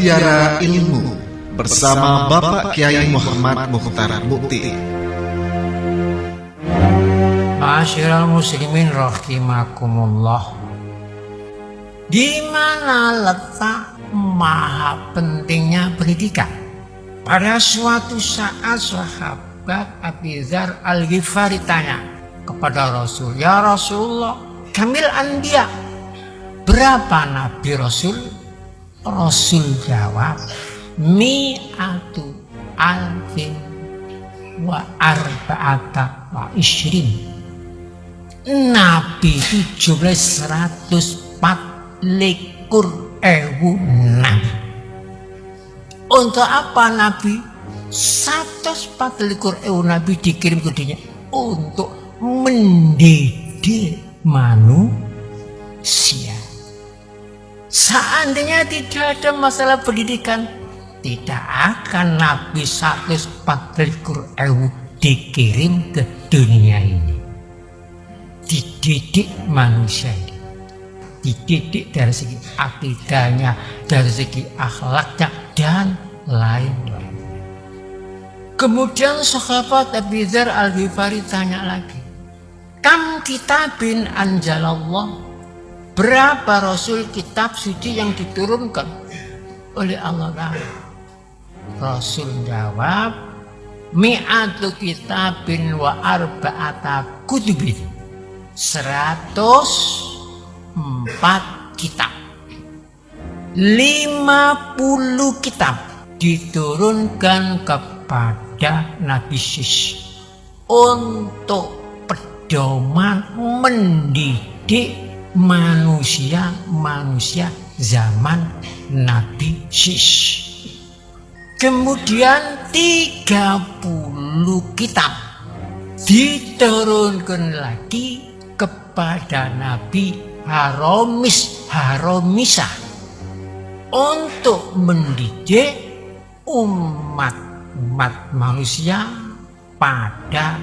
Mutiara Ilmu bersama Bapak Kiai Muhammad Mukhtar Mukti. Ma'asyiral muslimin rahimakumullah. Di mana letak maha pentingnya pendidikan? Pada suatu saat sahabat Abi Dzar Al-Ghifari tanya kepada Rasul, "Ya Rasulullah, kamil anbiya, berapa nabi Rasul?" Rasul jawab, "Mi'atu alfin wa arba'ata wa ishrin." Nabi itu jumlah 104.000 nabi. Untuk apa Nabi? 104.000 nabi dikirim ke dunia untuk mendidik manusia. Seandainya tidak ada masalah pendidikan, tidak akan Nabi 104.000 dikirim ke dunia ini. Dididik manusia ini, dididik dari segi akidahnya, dari segi akhlaknya, dan lain-lain. Kemudian sahabat Abi Dzar Al-Ghifari tanya lagi, "Kam kitabin anjalallah?" Berapa Rasul kitab suci yang diturunkan oleh Allah Ta'ala? Rasul jawab, "Mi'atu kitabin wa arba'ata kutubin." 104 kitab, 50 kitab diturunkan kepada Nabi Sis untuk pedoman mendidik manusia zaman Nabi Sis. Kemudian 30 kitab diturunkan lagi kepada Nabi Haromisa untuk mendidik umat manusia pada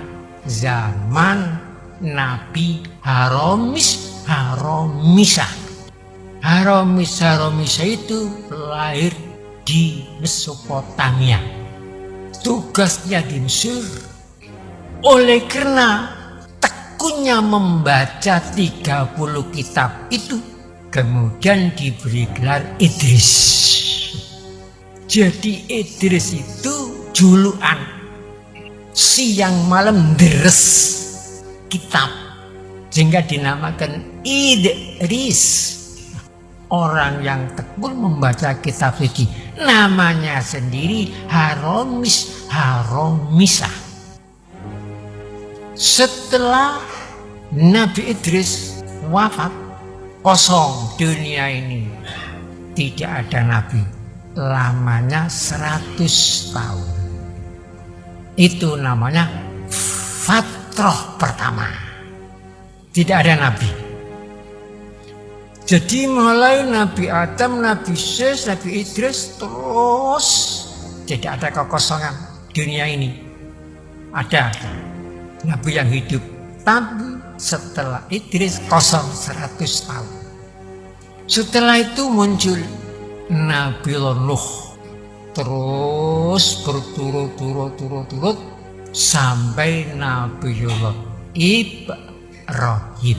zaman Nabi Haromisa. Haromisa itu lahir di Mesopotamia. Tugasnya di Mesir. Oleh karena tekunnya membaca 30 kitab itu, kemudian diberi gelar Idris. Jadi Idris itu julukan siang malam deres kitab, sehingga dinamakan Idris, orang yang tekun membaca kitab suci. Namanya sendiri Haromisa. Setelah Nabi Idris wafat, kosong dunia ini, tidak ada nabi. Lamanya 100 tahun. Itu namanya fatrah pertama. Tidak ada nabi. Jadi mulai Nabi Adam, Nabi Sis, Nabi Idris, terus tidak ada kekosongan dunia ini. Ada nabi yang hidup, tapi setelah Idris kosong 100 tahun. Setelah itu muncul Nabi Nuh, terus berturut-turut sampai Nabiullah Ibrahim.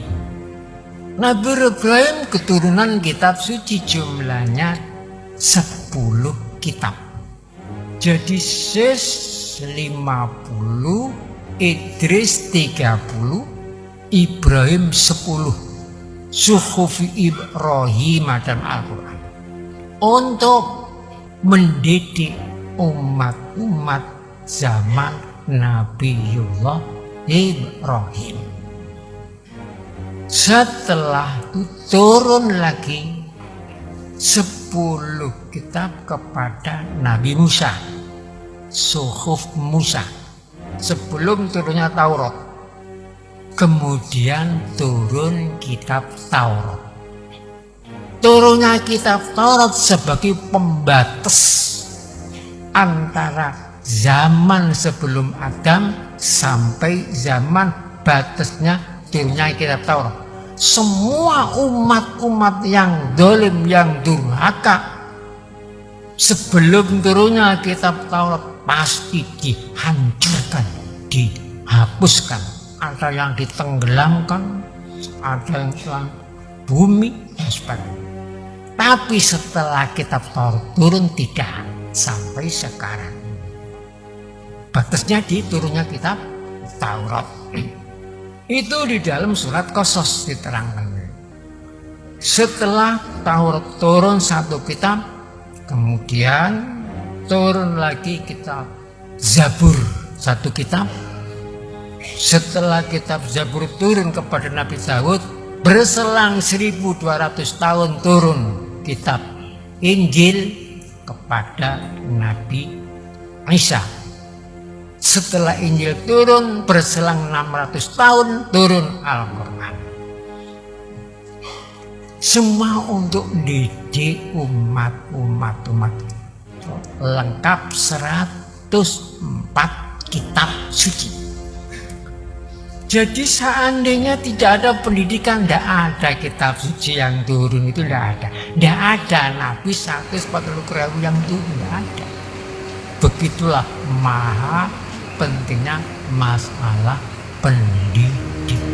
Nabi Ibrahim keturunan kitab suci jumlahnya 10 kitab. Jadi Sis 50, Idris 30, Ibrahim 10. Suhufi Ibrahim dan Al-Quran untuk mendidik umat zaman Nabiullah Ibrahim. Setelah itu turun lagi 10 kitab kepada Nabi Musa, Suhuf Musa, sebelum turunnya Taurat. Kemudian turun kitab Taurat. Turunnya kitab Taurat sebagai pembatas antara zaman sebelum Adam sampai zaman batasnya turunnya kitab Taurat. Semua umat-umat yang dolim, yang durhaka, sebelum turunnya kitab Taurat pasti dihancurkan, dihapuskan. Ada yang ditenggelamkan, ada yang dalam bumi dan sebagainya. Tapi setelah kitab Taurat turun tidak sampai sekarang. Batasnya di turunnya kitab Taurat. Itu di dalam surat Qasas diterangkan. Setelah Taurat turun satu kitab, kemudian turun lagi kitab Zabur satu kitab. Setelah kitab Zabur turun kepada Nabi Daud, berselang 1200 tahun turun kitab Injil kepada Nabi Isa. Setelah Injil turun, berselang 600 tahun turun Al-Quran. Semua untuk didik umat lengkap 104 kitab suci. Jadi seandainya tidak ada pendidikan, tidak ada kitab suci yang turun, itu tidak ada. Tidak ada Nabi 140.000 yang turun, tidak ada. Begitulah maha pentingnya masalah pendidikan.